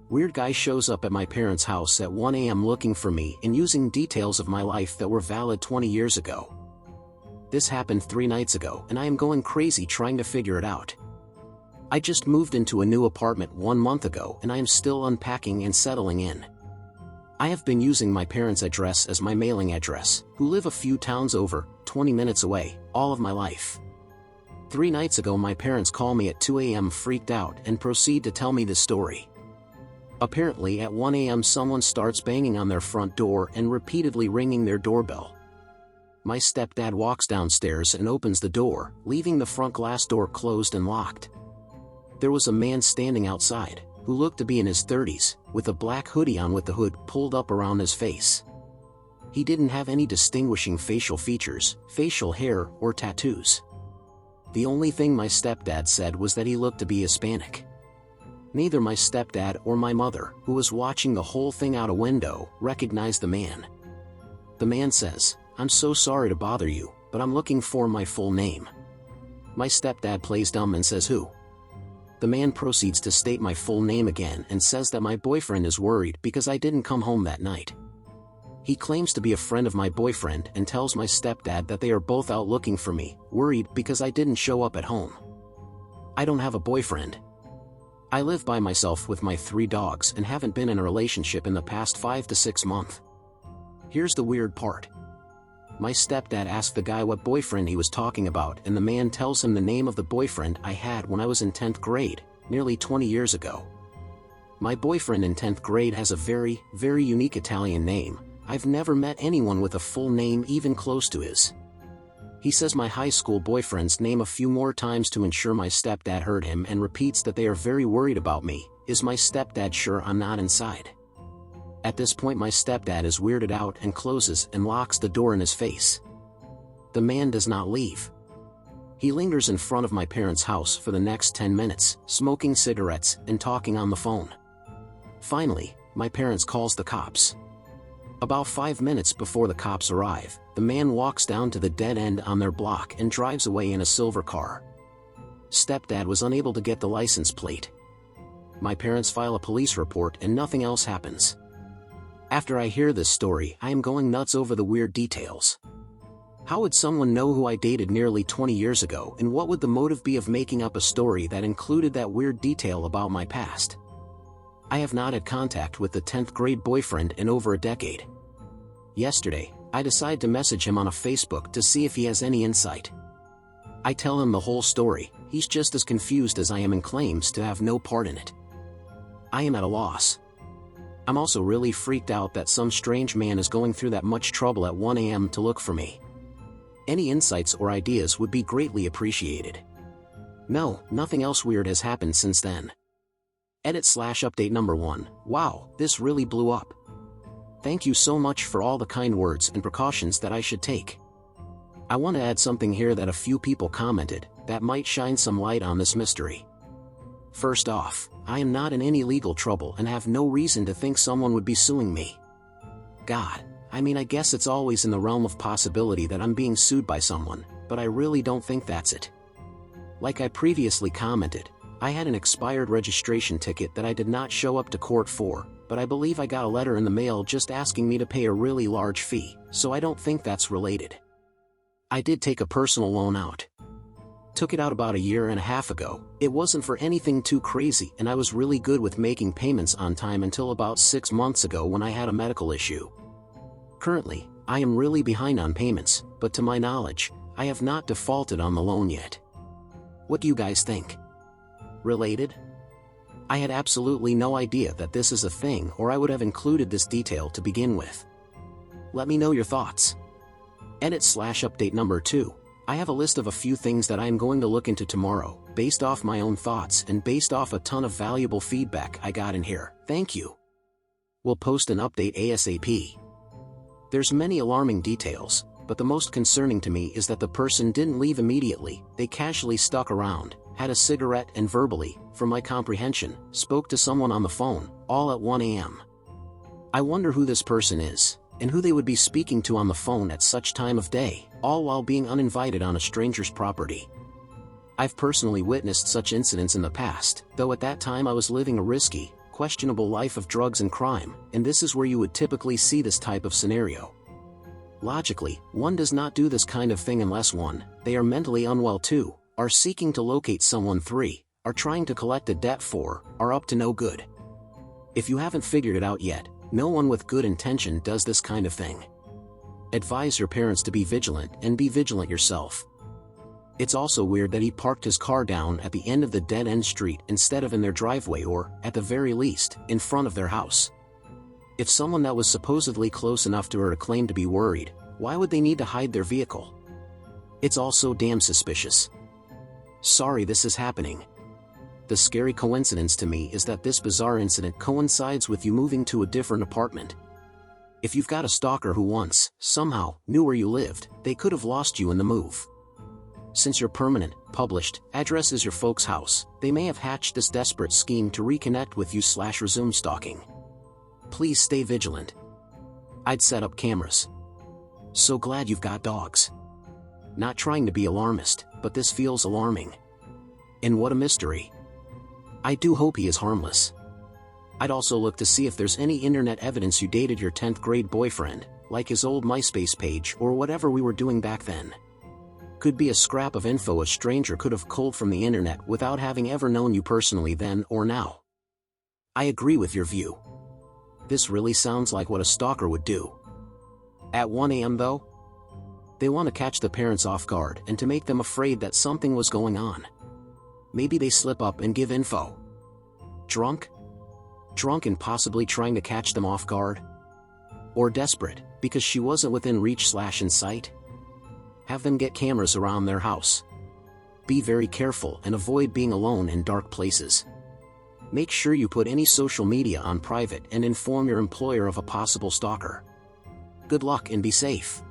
Weird guy shows up at my parents' house at 1 a.m. looking for me and using details of my life that were valid 20 years ago. This happened 3 nights ago and I am going crazy trying to figure it out. I just moved into a new apartment 1 month ago and I am still unpacking and settling in. I have been using my parents' address as my mailing address, who live a few towns over, 20 minutes away, all of my life. 3 nights ago my parents call me at 2 a.m. freaked out and proceed to tell me the story. Apparently at 1 a.m. someone starts banging on their front door and repeatedly ringing their doorbell. My stepdad walks downstairs and opens the door, leaving the front glass door closed and locked. There was a man standing outside, who looked to be in his 30s, with a black hoodie on with the hood pulled up around his face. He didn't have any distinguishing facial features, facial hair, or tattoos. The only thing my stepdad said was that he looked to be Hispanic. Neither my stepdad or my mother, who was watching the whole thing out a window, recognized the man. The man says, "I'm so sorry to bother you, but I'm looking for my full name." My stepdad plays dumb and says, "Who?" The man proceeds to state my full name again and says that my boyfriend is worried because I didn't come home that night. He claims to be a friend of my boyfriend and tells my stepdad that they are both out looking for me, worried because I didn't show up at home. I don't have a boyfriend. I live by myself with my 3 dogs and haven't been in a relationship in the past 5 to 6 months. Here's the weird part. My stepdad asked the guy what boyfriend he was talking about and the man tells him the name of the boyfriend I had when I was in 10th grade, nearly 20 years ago. My boyfriend in 10th grade has a very, very unique Italian name. I've never met anyone with a full name even close to his. He says my high school boyfriend's name a few more times to ensure my stepdad heard him and repeats that they are very worried about me. Is my stepdad sure I'm not inside? At this point my stepdad is weirded out and closes and locks the door in his face. The man does not leave. He lingers in front of my parents' house for the next 10 minutes, smoking cigarettes and talking on the phone. Finally, my parents calls the cops. About 5 minutes before the cops arrive, the man walks down to the dead end on their block and drives away in a silver car. Stepdad was unable to get the license plate. My parents file a police report and nothing else happens. After I hear this story, I am going nuts over the weird details. How would someone know who I dated nearly 20 years ago, and what would the motive be of making up a story that included that weird detail about my past? I have not had contact with the 10th grade boyfriend in over a decade. Yesterday, I decide to message him on a Facebook to see if he has any insight. I tell him the whole story. He's just as confused as I am and claims to have no part in it. I am at a loss. I'm also really freaked out that some strange man is going through that much trouble at 1 a.m. to look for me. Any insights or ideas would be greatly appreciated. No, nothing else weird has happened since then. Edit/update number 1. Wow, this really blew up. Thank you so much for all the kind words and precautions that I should take. I want to add something here that a few people commented that might shine some light on this mystery. First off, I am not in any legal trouble and have no reason to think someone would be suing me. God, I mean I guess it's always in the realm of possibility that I'm being sued by someone, but I really don't think that's it. Like I previously commented, I had an expired registration ticket that I did not show up to court for, but I believe I got a letter in the mail just asking me to pay a really large fee, so I don't think that's related. I did take a personal loan out. Took it out about a year and a half ago. It wasn't for anything too crazy and I was really good with making payments on time until about 6 months ago when I had a medical issue. Currently, I am really behind on payments, but to my knowledge, I have not defaulted on the loan yet. What do you guys think? Related? I had absolutely no idea that this is a thing, or I would have included this detail to begin with. Let me know your thoughts. Edit/update number 2. I have a list of a few things that I am going to look into tomorrow, based off my own thoughts and based off a ton of valuable feedback I got in here. Thank you. We'll post an update ASAP. There's many alarming details, but the most concerning to me is that the person didn't leave immediately. They casually stuck around, had a cigarette and verbally, from my comprehension, spoke to someone on the phone, all at 1 a.m. I wonder who this person is, and who they would be speaking to on the phone at such time of day, all while being uninvited on a stranger's property. I've personally witnessed such incidents in the past, though at that time I was living a risky, questionable life of drugs and crime, and this is where you would typically see this type of scenario. Logically, one does not do this kind of thing unless 1, they are mentally unwell, 2, are seeking to locate someone, 3, are trying to collect a debt, 4, are up to no good. If you haven't figured it out yet, no one with good intention does this kind of thing. Advise your parents to be vigilant and be vigilant yourself. It's also weird that he parked his car down at the end of the dead-end street instead of in their driveway or, at the very least, in front of their house. If someone that was supposedly close enough to her to claim to be worried, why would they need to hide their vehicle? It's all so damn suspicious. Sorry this is happening. The scary coincidence to me is that this bizarre incident coincides with you moving to a different apartment. If you've got a stalker who once, somehow, knew where you lived, they could have lost you in the move. Since your permanent, published, address is your folks' house, they may have hatched this desperate scheme to reconnect with you / resume stalking. Please stay vigilant. I'd set up cameras. So glad you've got dogs. Not trying to be alarmist, but this feels alarming. And what a mystery. I do hope he is harmless. I'd also look to see if there's any internet evidence you dated your 10th grade boyfriend, like his old MySpace page or whatever we were doing back then. Could be a scrap of info a stranger could have culled from the internet without having ever known you personally then or now. I agree with your view. This really sounds like what a stalker would do. At 1 a.m. though? They want to catch the parents off guard and to make them afraid that something was going on. Maybe they slip up and give info. Drunk? Drunk and possibly trying to catch them off guard? Or desperate, because she wasn't within reach / in sight? Have them get cameras around their house. Be very careful and avoid being alone in dark places. Make sure you put any social media on private and inform your employer of a possible stalker. Good luck and be safe.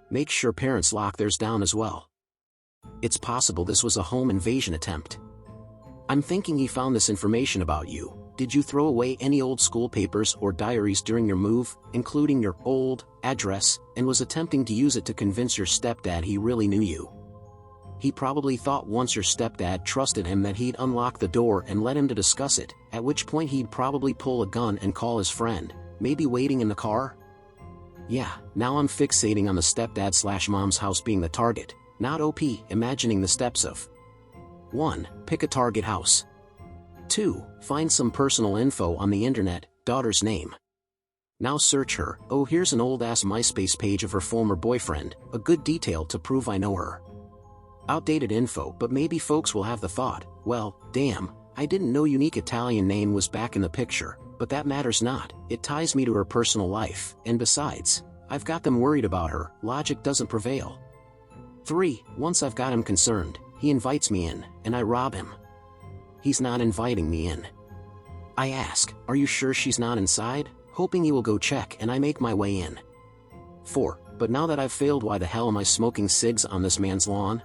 Make sure parents lock theirs down as well. It's possible this was a home invasion attempt. I'm thinking he found this information about you. Did you throw away any old school papers or diaries during your move, including your old address, and was attempting to use it to convince your stepdad he really knew you? He probably thought once your stepdad trusted him that he'd unlock the door and let him to discuss it, at which point he'd probably pull a gun and call his friend, maybe waiting in the car? Yeah, now I'm fixating on the stepdad / mom's house being the target, not OP imagining the steps of 1. Pick a target house. 2. Find some personal info on the internet, daughter's name. Now search her. Oh, here's an old-ass MySpace page of her former boyfriend, a good detail to prove I know her. Outdated info, but maybe folks will have the thought, well, damn, I didn't know unique Italian name was back in the picture, but that matters not, it ties me to her personal life, and besides, I've got them worried about her, logic doesn't prevail. 3. Once I've got him concerned, he invites me in, and I rob him. He's not inviting me in. I ask, are you sure she's not inside? Hoping he will go check and I make my way in. 4. But now that I've failed, why the hell am I smoking cigs on this man's lawn?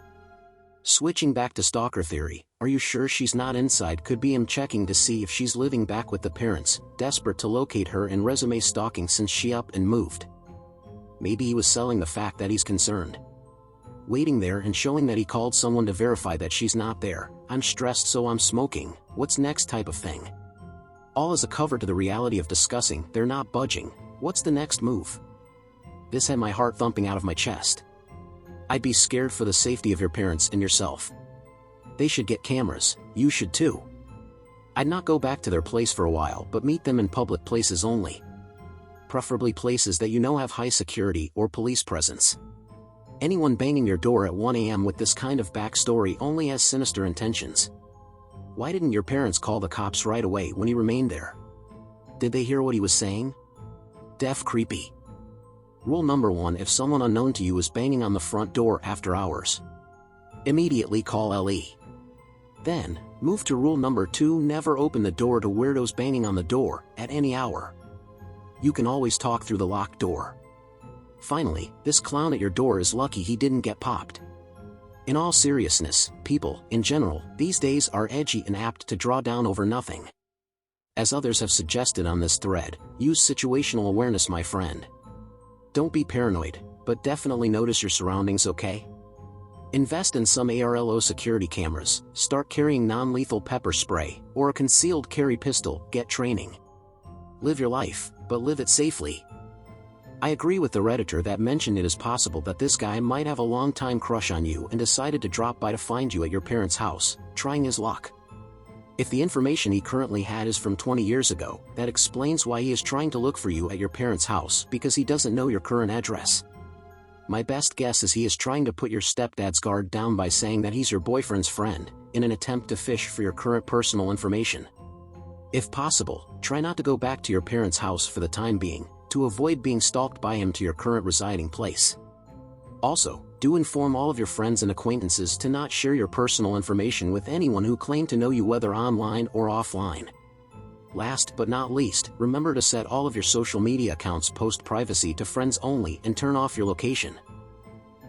Switching back to stalker theory, are you sure she's not inside could be him checking to see if she's living back with the parents, desperate to locate her and resume stalking since she up and moved. Maybe he was selling the fact that he's concerned. Waiting there and showing that he called someone to verify that she's not there. I'm stressed so I'm smoking, what's next type of thing. All as a cover to the reality of discussing, they're not budging, what's the next move? This had my heart thumping out of my chest. I'd be scared for the safety of your parents and yourself. They should get cameras, you should too. I'd not go back to their place for a while but meet them in public places only. Preferably places that you know have high security or police presence. Anyone banging your door at 1 a.m. with this kind of backstory only has sinister intentions. Why didn't your parents call the cops right away when he remained there? Did they hear what he was saying? Def creepy. Rule number 1: if someone unknown to you is banging on the front door after hours, immediately call LE. Then, move to rule number 2: never open the door to weirdos banging on the door, at any hour. You can always talk through the locked door. Finally, this clown at your door is lucky he didn't get popped. In all seriousness, people, in general, these days are edgy and apt to draw down over nothing. As others have suggested on this thread, use situational awareness, my friend. Don't be paranoid, but definitely notice your surroundings, okay? Invest in some ARLO security cameras, start carrying non-lethal pepper spray, or a concealed carry pistol, get training. Live your life, but live it safely. I agree with the Redditor that mentioned it is possible that this guy might have a long-time crush on you and decided to drop by to find you at your parents' house, trying his luck. If the information he currently had is from 20 years ago, that explains why he is trying to look for you at your parents' house because he doesn't know your current address. My best guess is he is trying to put your stepdad's guard down by saying that he's your boyfriend's friend, in an attempt to fish for your current personal information. If possible, try not to go back to your parents' house for the time being, to avoid being stalked by him to your current residing place. Also, do inform all of your friends and acquaintances to not share your personal information with anyone who claim to know you, whether online or offline. Last but not least, remember to set all of your social media accounts post privacy to friends only and turn off your location.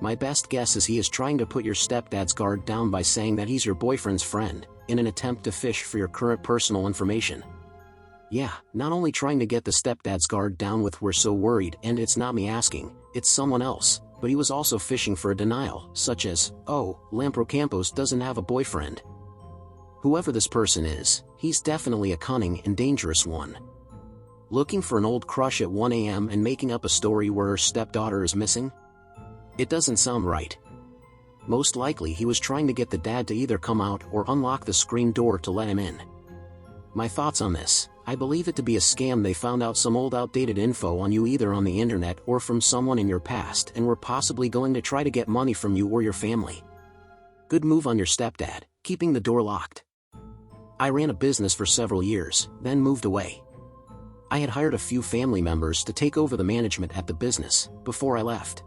My best guess is he is trying to put your stepdad's guard down by saying that he's your boyfriend's friend, in an attempt to fish for your current personal information. Yeah, not only trying to get the stepdad's guard down with "we're so worried and it's not me asking, it's someone else," but he was also fishing for a denial, such as, "Oh, Lamprocampos doesn't have a boyfriend." Whoever this person is, he's definitely a cunning and dangerous one. Looking for an old crush at 1 a.m. and making up a story where her stepdaughter is missing? It doesn't sound right. Most likely he was trying to get the dad to either come out or unlock the screen door to let him in. My thoughts on this: I believe it to be a scam. They found out some old outdated info on you either on the internet or from someone in your past and were possibly going to try to get money from you or your family. Good move on your stepdad, keeping the door locked. I ran a business for several years, then moved away. I had hired a few family members to take over the management at the business, before I left.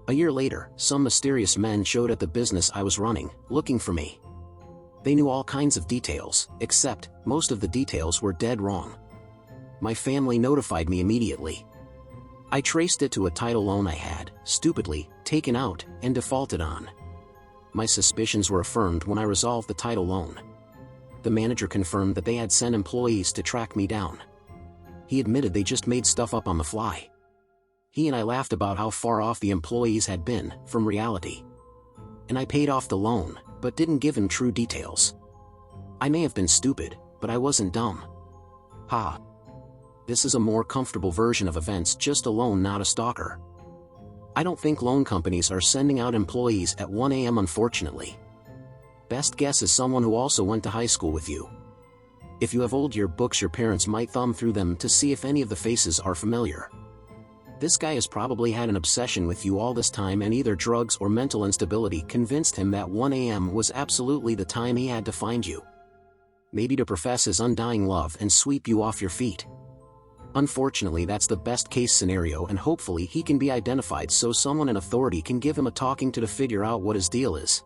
A year later, some mysterious men showed at the business I was running, looking for me. They knew all kinds of details, except, most of the details were dead wrong. My family notified me immediately. I traced it to a title loan I had, stupidly, taken out, and defaulted on. My suspicions were affirmed when I resolved the title loan. The manager confirmed that they had sent employees to track me down. He admitted they just made stuff up on the fly. He and I laughed about how far off the employees had been from reality. And I paid off the loan, but didn't give him true details. I may have been stupid, but I wasn't dumb. Ha. This is a more comfortable version of events, just a loan, not a stalker. I don't think loan companies are sending out employees at 1 a.m. unfortunately. Best guess is someone who also went to high school with you. If you have old yearbooks, your parents might thumb through them to see if any of the faces are familiar. This guy has probably had an obsession with you all this time, and either drugs or mental instability convinced him that 1 a.m. was absolutely the time he had to find you. Maybe to profess his undying love and sweep you off your feet. Unfortunately, that's the best case scenario, and hopefully he can be identified so someone in authority can give him a talking to figure out what his deal is.